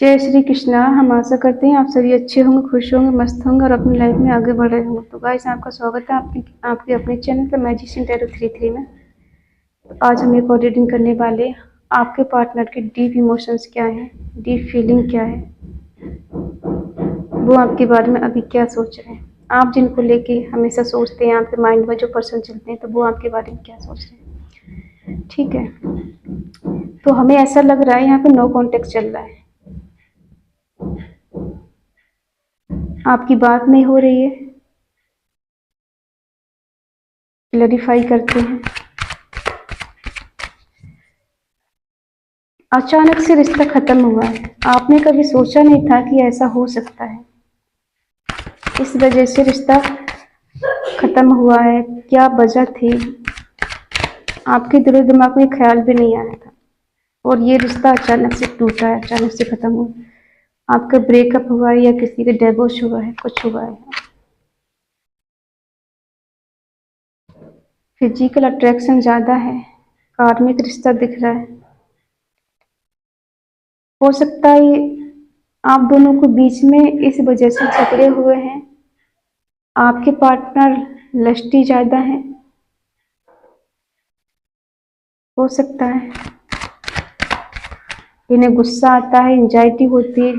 जय श्री कृष्णा। हम आशा करते हैं आप सभी अच्छे होंगे, खुश होंगे, मस्त होंगे और अपनी लाइफ में आगे बढ़ रहे होंगे। तो गाइस, आपका स्वागत है आपके अपने चैनल पे मैजिशियन टैरो 33 में। तो आज हम एक और रीडिंग करने वाले हैं। आपके पार्टनर के डीप इमोशंस क्या है, डीप फीलिंग क्या है, वो आपके बारे में अभी क्या सोच रहे हैं, आप जिनको लेके हमेशा सोचते हैं, आपके माइंड में जो पर्सन चलते हैं, तो वो आपके बारे में क्या सोच रहे हैं। ठीक है, तो हमें ऐसा लग रहा है यहाँ पे नो कॉन्टेक्ट चल रहा है, आपकी बात नहीं हो रही है। क्लैरिफाई करते हैं। अचानक से रिश्ता खत्म हुआ है, आपने कभी सोचा नहीं था कि ऐसा हो सकता है। इस वजह से रिश्ता खत्म हुआ है, क्या वजह थी आपके दिलो दिमाग में ख्याल भी नहीं आया था, और ये रिश्ता अचानक से टूटा है, अचानक से खत्म हुआ। आपका ब्रेकअप हुआ है या किसी का डिवोर्स हुआ है, कुछ हुआ है। फिजिकल अट्रैक्शन ज्यादा है, कार्मिक रिश्ता दिख रहा है। हो सकता है आप दोनों को बीच में इस वजह से झगड़े हुए हैं। आपके पार्टनर लस्टी ज्यादा है, हो सकता है इन्हें गुस्सा आता है, एंजाइटी होती है,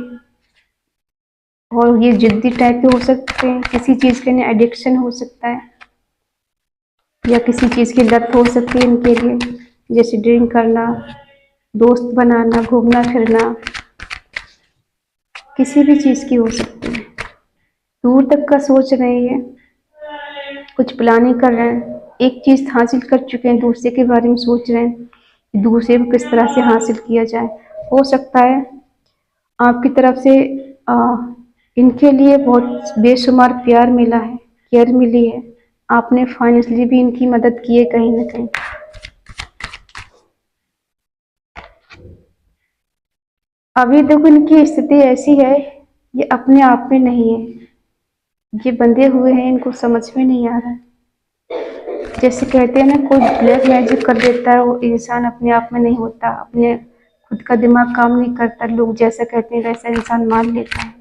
और ये जिद्दी टाइप के हो सकते हैं। किसी चीज के इन्हें एडिक्शन हो सकता है, या किसी चीज की लत हो सकती है इनके लिए, जैसे ड्रिंक करना, दोस्त बनाना, घूमना फिरना, किसी भी चीज की हो सकती है। दूर तक का सोच रहे हैं, कुछ प्लानिंग कर रहे हैं, एक चीज हासिल कर चुके हैं, दूसरे के बारे में सोच रहे हैं कि दूसरे को किस तरह से हासिल किया जाए। हो सकता है आपकी तरफ से इनके लिए बहुत बेशुमार प्यार मिला है, केयर मिली है, आपने फाइनेंशियली भी इनकी मदद की है कहीं ना कहीं। अभी देखो इनकी स्थिति ऐसी है, ये अपने आप में नहीं है, ये बंधे हुए हैं, इनको समझ में नहीं आ रहा है। जैसे कहते हैं ना, कोई ब्लैक मैजिक कर देता है, वो इंसान अपने आप में नहीं होता, अपने खुद का दिमाग काम नहीं करता, लोग जैसा कहते हैं वैसा इंसान मान लेता है।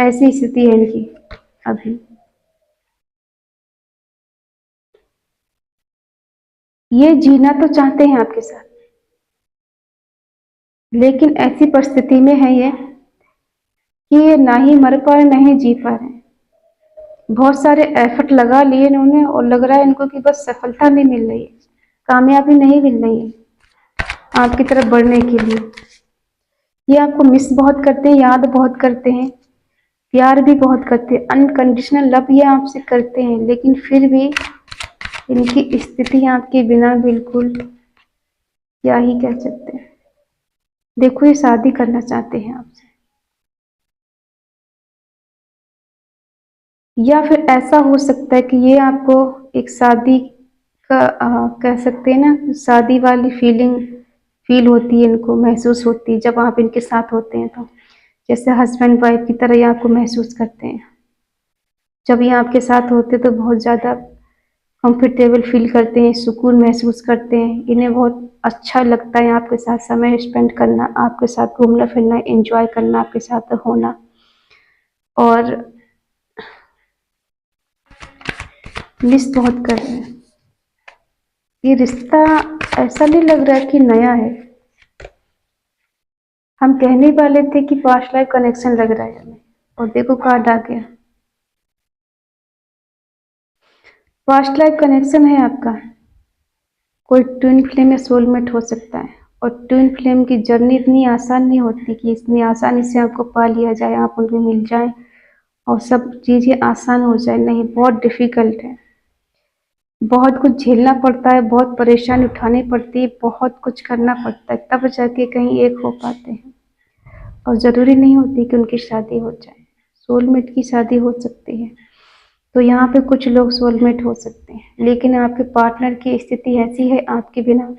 ऐसी स्थिति है इनकी अभी। ये जीना तो चाहते हैं आपके साथ, लेकिन ऐसी परिस्थिति में है ये कि ये ना ही मर पा रहे, ना ही जी पा रहे। बहुत सारे एफर्ट लगा लिए इन्होंने, और लग रहा है इनको कि बस सफलता नहीं मिल रही है, कामयाबी नहीं मिल रही है आपकी तरफ बढ़ने के लिए। ये आपको मिस बहुत करते हैं, याद बहुत करते हैं, प्यार भी बहुत करते हैं, अनकंडीशनल लव ये आपसे करते हैं, लेकिन फिर भी इनकी स्थिति आपके बिना बिल्कुल क्या ही कह सकते हैं। देखो, ये शादी करना चाहते हैं आपसे, या फिर ऐसा हो सकता है कि ये आपको एक शादी का कह सकते हैं ना, शादी वाली फीलिंग फील होती है, इनको महसूस होती है जब आप इनके साथ होते हैं। तो जैसे हस्बैंड वाइफ की तरह ये आपको महसूस करते हैं। जब ये आपके साथ होते हैं तो बहुत ज़्यादा कंफर्टेबल फील करते हैं, सुकून महसूस करते हैं, इन्हें बहुत अच्छा लगता है आपके साथ समय स्पेंड करना, आपके साथ घूमना फिरना, एंजॉय करना, आपके साथ होना। और मिस बहुत कर रहे हैं। ये रिश्ता ऐसा नहीं लग रहा है कि नया है, हम कहने वाले थे कि पास्ट लाइफ कनेक्शन लग रहा है हमें, और देखो कार्ड आ गया। पास्ट लाइफ कनेक्शन है आपका, कोई ट्विन फ्लेम या सोलमेट हो सकता है। और ट्विन फ्लेम की जर्नी इतनी आसान नहीं होती कि इतनी आसानी से आपको पा लिया जाए, आप उनमें मिल जाए और सब चीज़ें आसान हो जाए। नहीं, बहुत डिफिकल्ट है, बहुत कुछ झेलना पड़ता है, बहुत परेशानी उठानी पड़ती है, बहुत कुछ करना पड़ता है, तब जाके कहीं एक हो पाते हैं। और ज़रूरी नहीं होती कि उनकी शादी हो जाए, सोलमेट की शादी हो सकती है। तो यहाँ पे कुछ लोग सोलमेट हो सकते हैं, लेकिन आपके पार्टनर की स्थिति ऐसी है आपके बिना,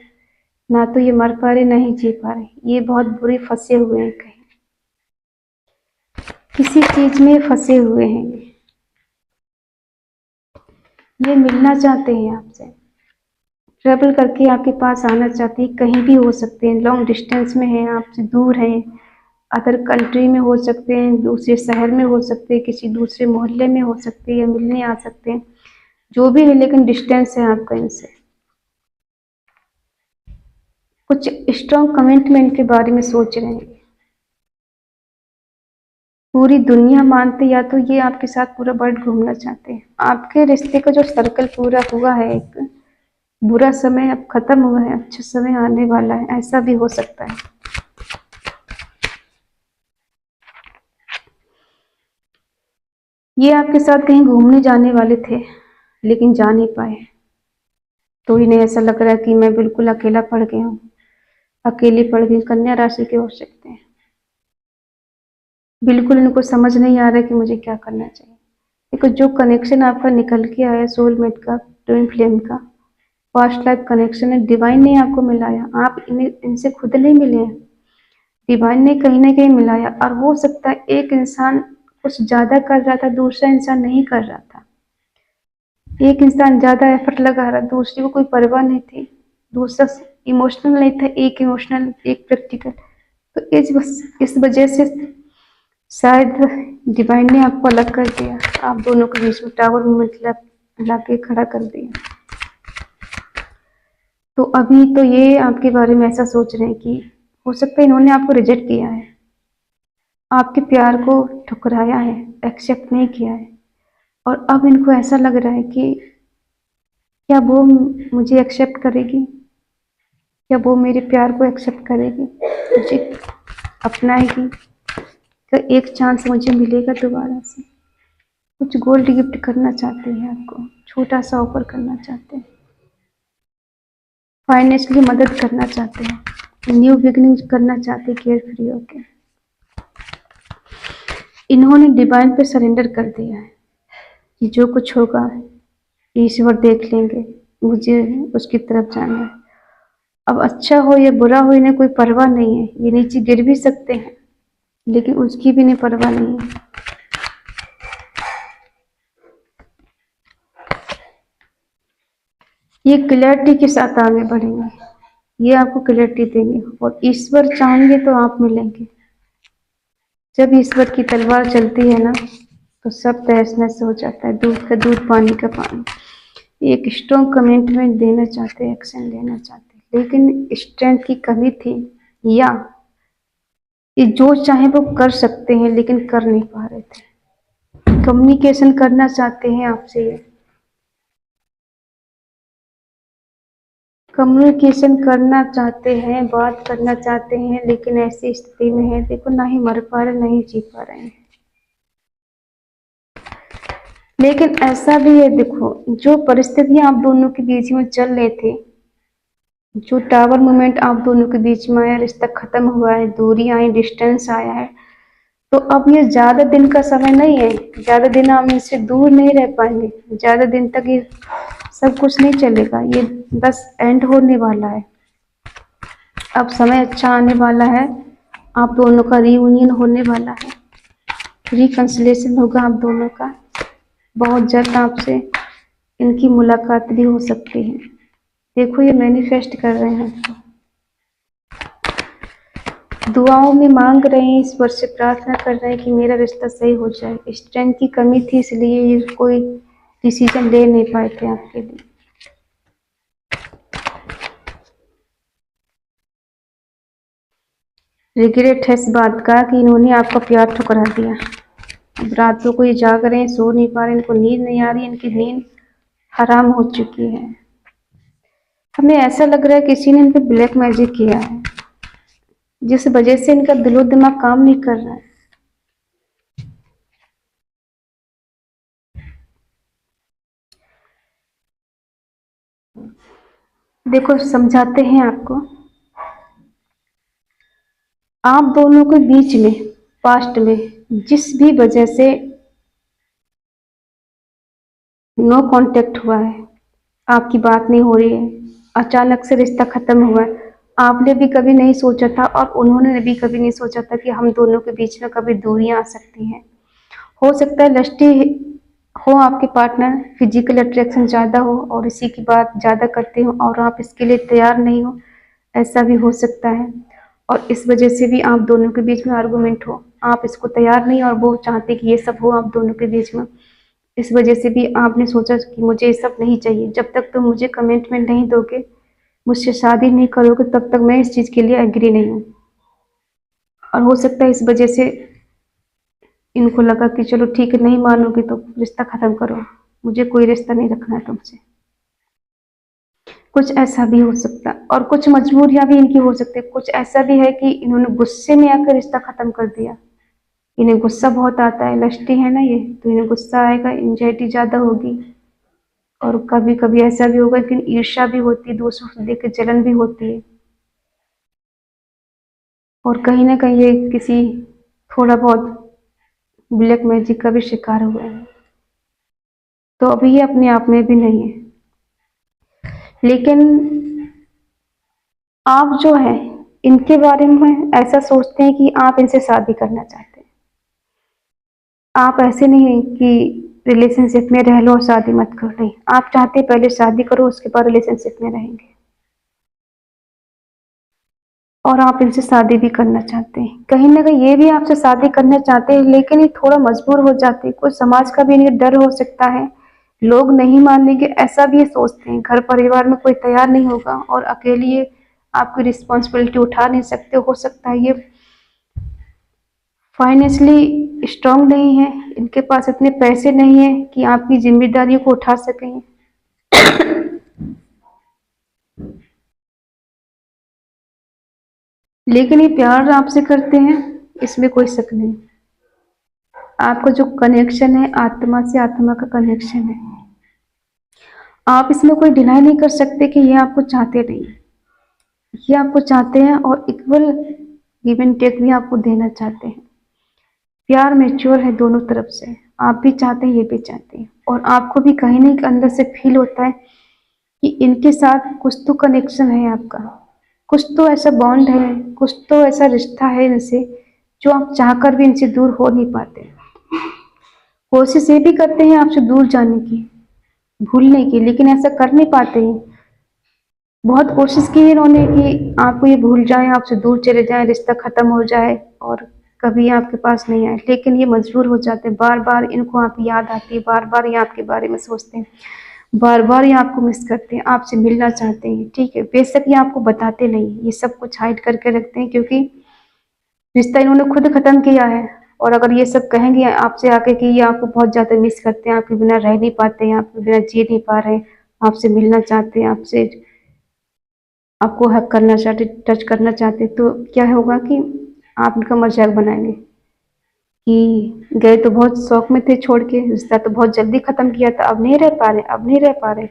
ना तो ये मर पा रहे, ना ही जी पा रहे, ये बहुत बुरे फंसे हुए हैं, कहीं किसी चीज में फंसे हुए हैं। ये मिलना चाहते हैं आपसे, ट्रेवल करके आपके पास आना चाहते हैं, कहीं भी हो सकते हैं, लॉन्ग डिस्टेंस में है, आपसे दूर है, अदर कंट्री में हो सकते हैं, दूसरे शहर में हो सकते हैं, किसी दूसरे मोहल्ले में हो सकते हैं, या मिलने आ सकते हैं, जो भी है, लेकिन डिस्टेंस है आपका इनसे। कुछ स्ट्रॉन्ग कमिटमेंट के बारे में सोच रहे हैं। पूरी दुनिया मानते, या तो ये आपके साथ पूरा वर्ल्ड घूमना चाहते हैं। आपके रिश्ते का जो सर्कल पूरा हुआ है, एक बुरा समय अब खत्म हुआ है, अच्छा समय आने वाला है, ऐसा भी हो सकता है। ये आपके साथ कहीं घूमने जाने वाले थे, लेकिन जा नहीं पाए, तो इन्हें ऐसा लग रहा है कि मैं बिल्कुल अकेला पड़ गया हूँ, अकेली पड़ गई। कन्या राशि के हो सकते हैं। बिल्कुल इनको समझ नहीं आ रहा है कि मुझे क्या करना चाहिए। देखो, जो कनेक्शन आपका निकल के आया सोलमेट का, ट्विन फ्लेम का, पास्ट लाइफ कनेक्शन है, डिवाइन ने आपको मिलाया। आप इनसे खुद नहीं मिले हैं, डिवाइन ने कहीं ना कहीं मिलाया। और हो सकता है एक इंसान कुछ ज्यादा कर रहा था, दूसरा इंसान नहीं कर रहा था। एक इंसान ज्यादा एफर्ट लगा रहा, दूसरे को कोई परवाह नहीं थी, दूसरा इमोशनल नहीं था, एक इमोशनल एक प्रैक्टिकल। तो इस वजह से शायद डिवाइन ने आपको अलग कर दिया, आप दोनों के बीच में टावर मूवमेंट ला के खड़ा कर दिया। तो अभी तो ये आपके बारे में ऐसा सोच रहे हैं कि हो सकता है इन्होंने आपको रिजेक्ट किया है, आपके प्यार को ठुकराया है, एक्सेप्ट नहीं किया है। और अब इनको ऐसा लग रहा है कि क्या वो मुझे एक्सेप्ट करेगी, क्या वो मेरे प्यार को एक्सेप्ट करेगी, मुझे अपनाएगी, तो एक चांस मुझे मिलेगा दोबारा से। कुछ गोल्ड गिफ्ट करना चाहते हैं आपको, छोटा सा ऑफर करना चाहते हैं, फाइनेंशियली मदद करना चाहते हैं, न्यू बिगिनिंग करना चाहते हैं, केयर फ्री होके। इन्होंने डिवाइन पे सरेंडर कर दिया है कि जो कुछ होगा ईश्वर देख लेंगे, मुझे उसकी तरफ जाना है। अब अच्छा हो या बुरा हो, इन्हें कोई परवाह नहीं है। ये नीचे गिर भी सकते हैं, लेकिन उसकी भी इन्हें परवाह नहीं है। ये क्लैरिटी के साथ आगे बढ़ेंगे, ये आपको क्लैरिटी देंगे, और ईश्वर चाहेंगे तो आप मिलेंगे। जब ईश्वर की तलवार चलती है ना, तो सब तहस नहस हो जाता है, दूध का दूध, पानी का पानी। एक स्ट्रॉन्ग कमिटमेंट देना चाहते हैं, एक्शन लेना चाहते हैं, लेकिन स्ट्रेंथ की कमी थी, या ये जो चाहे वो कर सकते हैं लेकिन कर नहीं पा रहे थे। कम्युनिकेशन करना चाहते हैं आपसे, ये कम्युनिकेशन करना चाहते हैं, बात करना चाहते हैं, लेकिन ऐसी स्थिति में है, देखो, ना ही मर पा रहे, नहीं जी पा रहे हैं। लेकिन ऐसा भी है, देखो, जो परिस्थितियां आप दोनों के बीच में चल रहे थे, जो टावर मोमेंट आप दोनों के बीच में आया, रिश्ता खत्म हुआ है, दूरी आई, डिस्टेंस आया है, तो अब ये ज्यादा दिन का समय नहीं है, ज्यादा दिन हम इनसे दूर नहीं रह पाएंगे, ज्यादा दिन तक ये सब कुछ नहीं चलेगा, ये बस एंड होने वाला है। अब समय अच्छा आने वाला है, आप दोनों का रीयूनियन होने वाला है, रिकंसिलेशन होगा आप दोनों का। बहुत जल्द आपसे इनकी मुलाकात भी हो सकती है। देखो, ये मैनिफेस्ट कर रहे हैं, दुआओं में मांग रहे हैं, ईश्वर से प्रार्थना कर रहे हैं कि मेरा रिश्ता सही हो जाए। स्ट्रेंथ की कमी थी, इसलिए ये कोई डिसीजन ले नहीं पाए थे आपके लिए। रिग्रेट है इस बात का कि इन्होंने आपका प्यार ठुकरा दिया। अब रातों को ये जाग रहे हैं, सो नहीं पा रहे, इनको नींद नहीं आ रही, इनकी नींद हराम हो चुकी है। हमें ऐसा लग रहा है किसी ने इन पे ब्लैक मैजिक किया है, जिस वजह से इनका दिलो दिमाग काम नहीं कर रहा है। देखो, समझाते हैं आपको, आप दोनों के बीच में पास्ट में जिस भी वजह से नो कांटेक्ट हुआ है, आपकी बात नहीं हो रही है, अचानक से रिश्ता खत्म हुआ है, आपने भी कभी नहीं सोचा था और उन्होंने भी कभी नहीं सोचा था कि हम दोनों के बीच में कभी दूरियां आ सकती हैं। हो सकता है लस्टी हो आपके पार्टनर, फिजिकल अट्रैक्शन ज़्यादा हो और इसी की बात ज़्यादा करते हो और आप इसके लिए तैयार नहीं हो, ऐसा भी हो सकता है। और इस वजह से भी आप दोनों के बीच में आर्गुमेंट हो, आप इसको तैयार नहीं और वो चाहते कि ये सब हो आप दोनों के बीच में। इस वजह से भी आपने सोचा कि मुझे ये सब नहीं चाहिए, जब तक तुम मुझे कमिटमेंट नहीं दोगे, मुझसे शादी नहीं करोगे, तब तक मैं इस चीज़ के लिए एग्री नहीं हूँ। और हो सकता है इस वजह से इनको लगा कि चलो ठीक है, नहीं मानोगे तो रिश्ता ख़त्म करो, मुझे कोई रिश्ता नहीं रखना है तुमसे। कुछ ऐसा भी हो सकता है और कुछ मजबूरियां भी इनकी हो सकती है। कुछ ऐसा भी है कि इन्होंने गुस्से में आकर रिश्ता ख़त्म कर दिया। इन्हें गुस्सा बहुत आता है, लस्टी है ना ये, तो इन्हें गुस्सा आएगा, एंजाइटी ज़्यादा होगी। और कभी कभी ऐसा भी होगा कि ईर्ष्या भी होती है, दूसरों से देख के जलन भी होती है। और कहीं ना कहीं ये किसी थोड़ा बहुत ब्लैक मैजिक का भी शिकार हुआ है। तो अभी ये अपने आप में भी नहीं है। लेकिन आप जो है इनके बारे में ऐसा सोचते हैं कि आप इनसे शादी करना चाहते हैं। आप ऐसे नहीं हैं कि रिलेशनशिप में रह लो और शादी मत करो, नहीं, आप चाहते हैं पहले शादी करो उसके बाद रिलेशनशिप में रहेंगे। और आप इनसे शादी भी करना चाहते हैं, कहीं ना कहीं ये भी आपसे शादी करना चाहते हैं, लेकिन ये थोड़ा मजबूर हो जाते हैं। कुछ समाज का भी इन्हें डर हो सकता है, लोग नहीं मानेंगे ऐसा भी ये सोचते हैं। घर परिवार में कोई तैयार नहीं होगा और अकेले ये आपकी रिस्पॉन्सिबिलिटी उठा नहीं सकते। हो सकता है ये फाइनेंशियली स्ट्रांग नहीं है, इनके पास इतने पैसे नहीं है कि आपकी जिम्मेदारियों को उठा सकें। लेकिन ये प्यार आपसे करते हैं, इसमें कोई शक नहीं। आपका जो कनेक्शन है आत्मा से आत्मा का कनेक्शन है, आप इसमें कोई डिनाई नहीं कर सकते कि ये आपको चाहते नहीं, ये आपको चाहते हैं और इक्वल गिव एंड टेक भी आपको देना चाहते हैं। प्यार मैच्योर है दोनों तरफ से, आप भी चाहते हैं ये भी चाहते हैं। और आपको भी कहीं ना कहीं अंदर से फील होता है कि इनके साथ कुछ तो कनेक्शन है आपका, कुछ तो ऐसा बॉन्ड है, कुछ तो ऐसा रिश्ता है इनसे जो आप चाहकर भी इनसे दूर हो नहीं पाते। कोशिश ये भी करते हैं आपसे दूर जाने की, भूलने की, लेकिन ऐसा कर नहीं पाते हैं। बहुत कोशिश की है इन्होंने कि आपको ये भूल जाए, आपसे दूर चले जाए, रिश्ता खत्म हो जाए और कभी आपके पास नहीं आए, लेकिन ये मजबूर हो जाते हैं। बार बार इनको आपकी याद आती है, बार बार ये आपके बारे में सोचते हैं, बार बार ये आपको मिस करते हैं, आपसे मिलना चाहते हैं। ठीक है, बेशक ये आपको बताते नहीं, ये सब कुछ हाइड करके रखते हैं, क्योंकि रिश्ता इन्होंने खुद खत्म किया है। और अगर ये सब कहेंगे आपसे आके कि ये आपको बहुत ज्यादा मिस करते हैं, आपके बिना रह नहीं पाते हैं, आपके बिना जी नहीं पा रहे, आपसे मिलना चाहते हैं, आपसे आपको हक करना चाहते, टच करना चाहते, तो क्या होगा कि आप इनका मजाक बनाएंगे कि गए तो बहुत शौक में थे छोड़ के, रिश्ता तो बहुत जल्दी खत्म किया था, अब नहीं रह पा रहे, अब नहीं रह पा रहे,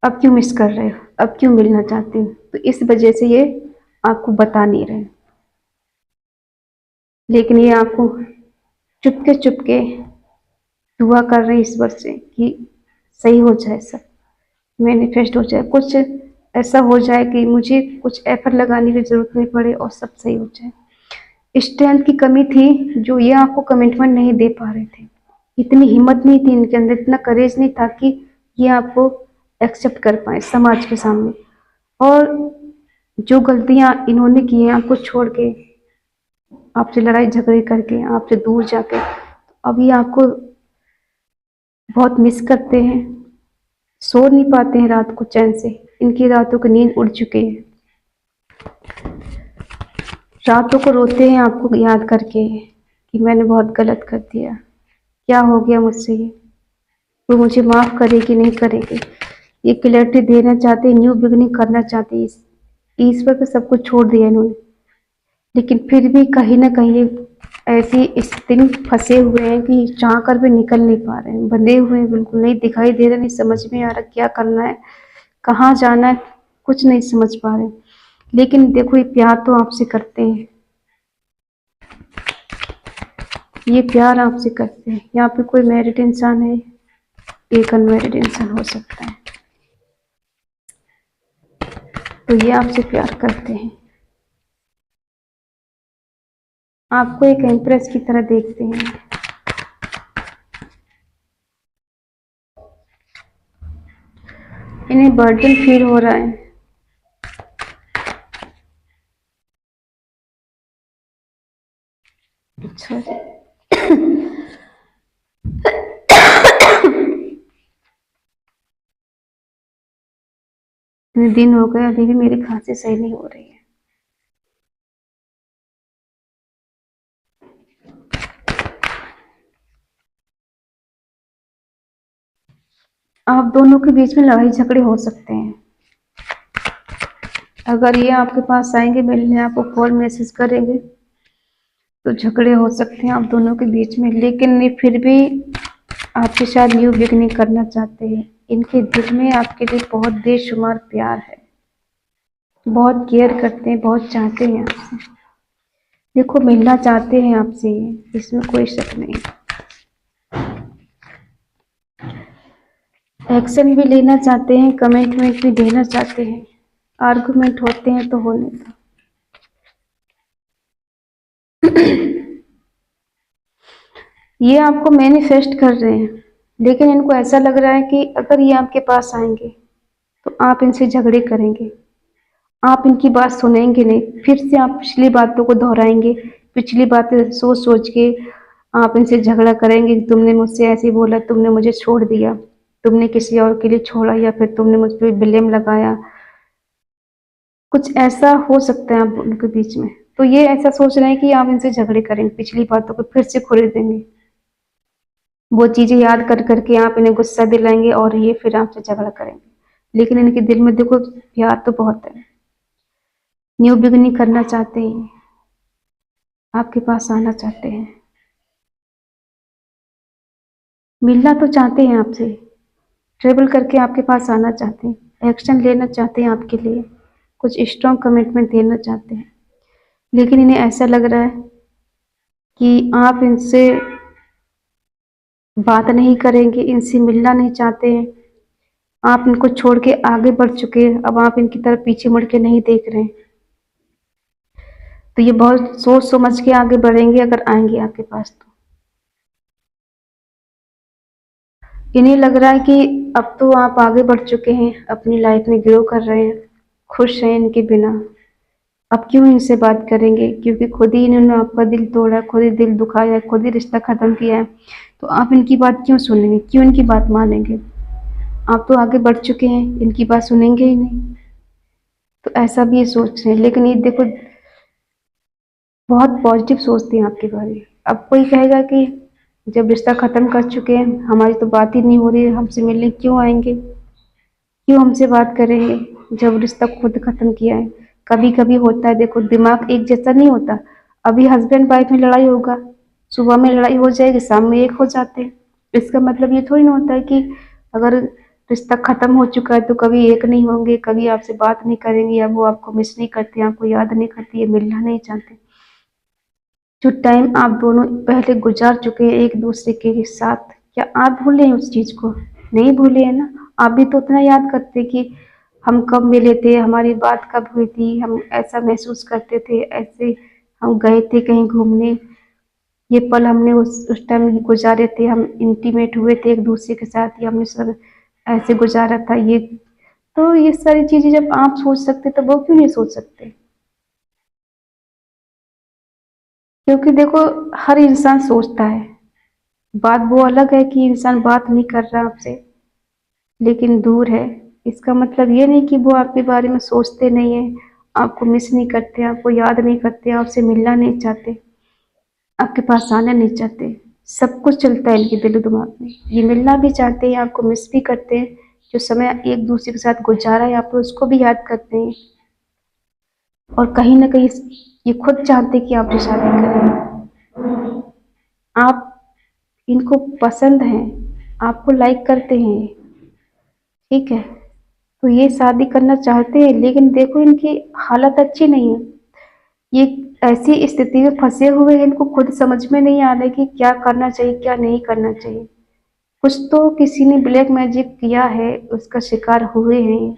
अब क्यों मिस कर रहे हो, अब क्यों मिलना चाहते हो। तो इस वजह से ये आपको बता नहीं रहे, लेकिन ये आपको चुपके चुपके दुआ कर रहे हैं ईश्वर से कि सही हो जाए, सब मैनिफेस्ट हो जाए, कुछ ऐसा हो जाए कि मुझे कुछ एफर्ट लगाने की जरूरत नहीं पड़े और सब सही हो जाए। स्ट्रेंथ की कमी थी जो ये आपको कमिटमेंट नहीं दे पा रहे थे, इतनी हिम्मत नहीं थी इनके अंदर, इतना करेज नहीं था कि ये आपको एक्सेप्ट कर पाए समाज के सामने। और जो गलतियां इन्होंने की हैं आपको छोड़ के, आपसे लड़ाई झगड़े करके, आपसे दूर जाके, अभी आपको बहुत मिस करते हैं, सो नहीं पाते हैं रात को चैन से, इनकी रातों की नींद उड़ चुकी है, रातों को रोते हैं आपको याद करके कि मैंने बहुत गलत कर दिया, क्या हो गया मुझसे, ये वो मुझे माफ करेगी नहीं करेगी। ये क्लैरिटी देना चाहते, न्यू बिगनिंग करना चाहते, ईश्वर पे सब कुछ छोड़ दिया इन्होंने, लेकिन फिर भी कहीं ना कहीं ऐसी स्थिति में फंसे हुए हैं कि चाह कर भी निकल नहीं पा रहे हैं, बंधे हुए हैं, बिल्कुल नहीं दिखाई दे रहा, नहीं समझ में आ रहा क्या करना है, कहाँ जाना है, कुछ नहीं समझ पा रहे। लेकिन देखो ये प्यार तो आपसे करते हैं, ये प्यार आपसे करते हैं। यहाँ पे कोई मैरिड इंसान है, एक अनमैरिड इंसान हो सकता है, तो ये आपसे प्यार करते हैं, आपको एक एम्प्रेस की तरह देखते हैं। इन्हें बर्डन फील हो रहा है, अच्छा जी। इतने दिन हो गए, अभी भी मेरी खांसी सही नहीं हो रही है। आप दोनों के बीच में लड़ाई झगड़े हो सकते हैं। अगर ये आपके पास आएंगे मिलने, आपको कॉल मैसेज करेंगे, तो झगड़े हो सकते हैं आप दोनों के बीच में, लेकिन ये फिर भी आपके साथ न्यू बिगनिंग करना चाहते हैं। इनके दिल में आपके लिए बहुत बेशुमार प्यार है, बहुत केयर करते हैं, बहुत चाहते हैं आपसे। देखो, मिलना चाहते हैं आपसे, इसमें कोई शक नहीं। एक्शन भी लेना चाहते हैं, कमिटमेंट भी देना चाहते हैं। आर्गुमेंट होते हैं तो होने दो। ये आपको मैनिफेस्ट कर रहे हैं, लेकिन इनको ऐसा लग रहा है कि अगर ये आपके पास आएंगे तो आप इनसे झगड़े करेंगे, आप इनकी बात सुनेंगे नहीं, फिर से आप पिछली बातों को दोहराएंगे, पिछली बातें सोच सोच के आप इनसे झगड़ा करेंगे। तुमने मुझसे ऐसे बोला, तुमने मुझे छोड़ दिया, तुमने किसी और के लिए छोड़ा, या फिर तुमने मुझ पर ब्लेम लगाया। कुछ ऐसा हो सकता है आप उनके बीच में। तो ये ऐसा सोच रहे हैं कि आप इनसे झगड़े करेंगे, पिछली बातों को फिर से खोल देंगे, वो चीजें याद कर करके आप इन्हें गुस्सा दिलाएंगे और ये फिर आपसे झगड़ा करेंगे। लेकिन इनके दिल में देखो प्यार तो बहुत है, न्यू बिगनिंग करना चाहते हैं, आपके पास आना चाहते हैं, मिलना तो चाहते हैं आपसे, ट्रेवल करके आपके पास आना चाहते हैं, एक्शन लेना चाहते हैं आपके लिए, कुछ स्ट्रॉन्ग कमिटमेंट देना चाहते हैं। लेकिन इन्हें ऐसा लग रहा है कि आप इनसे बात नहीं करेंगे, इनसे मिलना नहीं चाहते हैं, आप इनको छोड़ के आगे बढ़ चुके हैं, अब आप इनकी तरफ पीछे मुड़ के नहीं देख रहे हैं। तो ये बहुत सोच समझ के आगे बढ़ेंगे अगर आएंगे आपके पास तो। इन्हें लग रहा है कि अब तो आप आगे बढ़ चुके हैं, अपनी लाइफ में ग्रो कर रहे हैं, खुश हैं इनके बिना, अब क्यों इनसे बात करेंगे, क्योंकि खुद ही इन्होंने आपका दिल तोड़ा, खुद ही दिल दुखाया, खुद ही रिश्ता खत्म किया है। तो आप इनकी बात क्यों सुनेंगे, क्यों इनकी बात मानेंगे? आप तो आगे बढ़ चुके हैं, इनकी बात सुनेंगे ही नहीं। तो ऐसा भी ये सोच रहे हैं, लेकिन ये देखो बहुत पॉजिटिव सोचते हैं आपके बारे में। अब कोई कहेगा कि जब रिश्ता खत्म कर चुके हैं, हमारी तो बात ही नहीं हो रही है, हमसे मिलने क्यों आएंगे, क्यों हमसे बात करेंगे जब रिश्ता खुद खत्म किया है। कभी कभी होता है, देखो दिमाग एक जैसा नहीं होता। अभी हस्बैंड वाइफ में लड़ाई होगा, सुबह में लड़ाई हो जाएगी, शाम में एक हो जाते हैं। इसका मतलब ये थोड़ी ना होता है कि अगर रिश्ता खत्म हो चुका है तो कभी एक नहीं होंगे, कभी आपसे बात नहीं करेंगे, या वो आपको मिस नहीं करते, आपको याद नहीं करती, है मिलना नहीं चाहते। जो टाइम आप दोनों पहले गुजार चुके हैं एक दूसरे के साथ, क्या आप भूले हैं उस चीज को? नहीं भूले हैं ना। आप भी तो उतना याद करते कि हम कब मिले थे, हमारी बात कब हुई थी, हम ऐसा महसूस करते थे, ऐसे हम गए थे कहीं घूमने, ये पल हमने उस टाइम गुजारे थे, हम इंटीमेट हुए थे एक दूसरे के साथ, ये हमने सब ऐसे गुजारा था। ये तो ये सारी चीजें जब आप सोच सकते तो वो क्यों नहीं सोच सकते? क्योंकि देखो हर इंसान सोचता है, बात वो अलग है कि इंसान बात नहीं कर रहा आपसे लेकिन दूर है। इसका मतलब ये नहीं कि वो आपके बारे में सोचते नहीं है, आपको मिस नहीं करते, आपको याद नहीं करते, आपसे मिलना नहीं चाहते, आपके पास आना नहीं चाहते। सब कुछ चलता है इनके दिल दिमाग में, ये मिलना भी चाहते हैं, आपको मिस भी करते हैं, जो समय एक दूसरे के साथ गुजारा है आप तो उसको भी याद करते हैं, और कहीं ना कहीं ये खुद चाहते हैं कि आपसे शादी करें। आप इनको पसंद हैं, आपको लाइक करते हैं, ठीक है, तो ये शादी करना चाहते हैं, लेकिन देखो इनकी हालत अच्छी नहीं है। ये ऐसी स्थिति में फंसे हुए हैं, इनको खुद समझ में नहीं आ रहा है कि क्या करना चाहिए क्या नहीं करना चाहिए। कुछ तो किसी ने ब्लैक मैजिक किया है, उसका शिकार हुए हैं,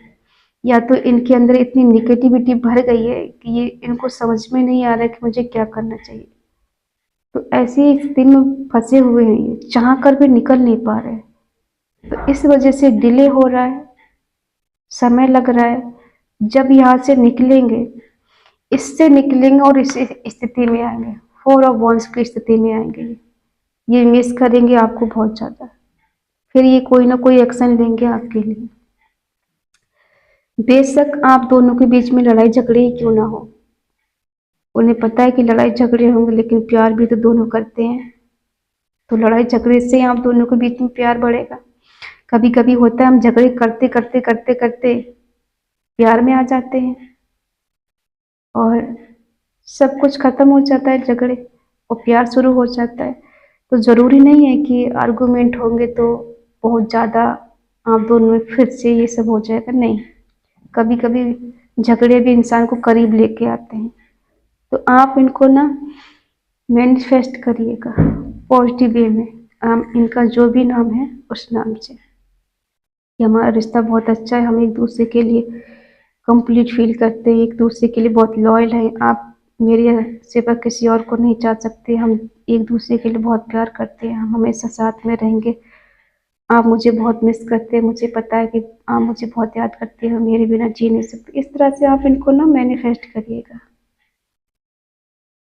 या तो इनके अंदर इतनी निगेटिविटी भर गई है कि ये इनको समझ में नहीं आ रहा है कि मुझे क्या करना चाहिए। तो ऐसी स्थिति में फंसे हुए हैं, ये चाह कर भी निकल नहीं पा रहे, तो इस वजह से डिले हो रहा है, समय लग रहा है। जब यहाँ से निकलेंगे, इससे निकलेंगे और इस स्थिति में आएंगे, 4 ऑफ वॉन्ड्स की स्थिति में आएंगे। ये मिस करेंगे आपको बहुत ज़्यादा, फिर ये कोई ना कोई एक्शन लेंगे आपके लिए। बेशक आप दोनों के बीच में लड़ाई झगड़े ही क्यों ना हो, उन्हें पता है कि लड़ाई झगड़े होंगे, लेकिन प्यार भी तो दोनों करते हैं, तो लड़ाई झगड़े से आप दोनों के बीच में प्यार बढ़ेगा। कभी कभी होता है हम झगड़े करते करते करते करते प्यार में आ जाते हैं और सब कुछ खत्म हो जाता है झगड़े और प्यार शुरू हो जाता है। तो ज़रूरी नहीं है कि आर्गुमेंट होंगे तो बहुत ज़्यादा आप दोनों में फिर से ये सब हो जाएगा, नहीं। कभी कभी झगड़े भी इंसान को करीब लेके आते हैं। तो आप इनको ना मैनिफेस्ट करिएगा पॉजिटिव वे में, हम इनका जो भी नाम है उस नाम से, कि हमारा रिश्ता बहुत अच्छा है, हम एक दूसरे के लिए कंप्लीट फील करते हैं, एक दूसरे के लिए बहुत लॉयल हैं। आप मेरे सिवा किसी और को नहीं चाह सकते, हम एक दूसरे के लिए बहुत प्यार करते हैं, हम हमेशा साथ में रहेंगे। आप मुझे बहुत मिस करते हैं, मुझे पता है कि आप मुझे बहुत याद करते हैं, मेरे बिना जी नहीं सकते। इस तरह से आप इनको ना मैनिफेस्ट करिएगा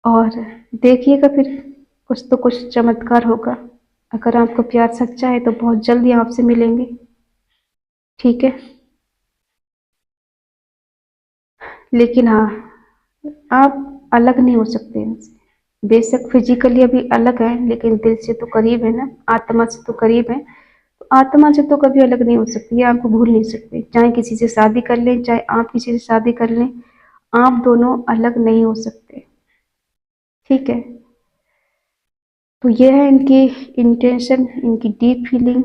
और देखिएगा, फिर कुछ तो कुछ चमत्कार होगा। अगर आपको प्यार सच्चा है तो बहुत जल्दी आपसे मिलेंगे, ठीक है। लेकिन हाँ, आप अलग नहीं हो सकते इनसे। बेशक फिजिकली अभी अलग है, लेकिन दिल से तो करीब है ना, आत्मा से तो करीब है। तो आत्मा से तो कभी अलग नहीं हो सकती, ये आपको भूल नहीं सकते। चाहे किसी से शादी कर लें, चाहे आप किसी से शादी कर लें, आप दोनों अलग नहीं हो सकते, ठीक है। तो ये है इनकी इंटेंशन, इनकी डीप फीलिंग,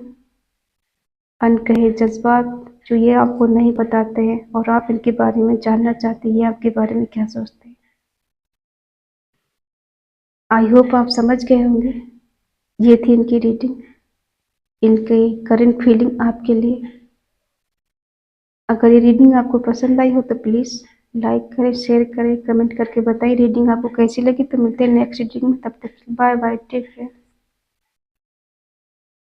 अनकहे जज्बात जो ये आपको नहीं बताते हैं, और आप इनके बारे में जानना चाहते हैं ये आपके बारे में क्या सोचते हैं। आई होप आप समझ गए होंगे। ये थी इनकी रीडिंग, इनकी करंट फीलिंग आपके लिए। अगर ये रीडिंग आपको पसंद आई हो तो प्लीज़ लाइक करें, शेयर करें, कमेंट करके बताइए रीडिंग आपको कैसी लगी। तो मिलते हैं नेक्स्ट रीडिंग में, तब तक बाय बाय, टेक केयर।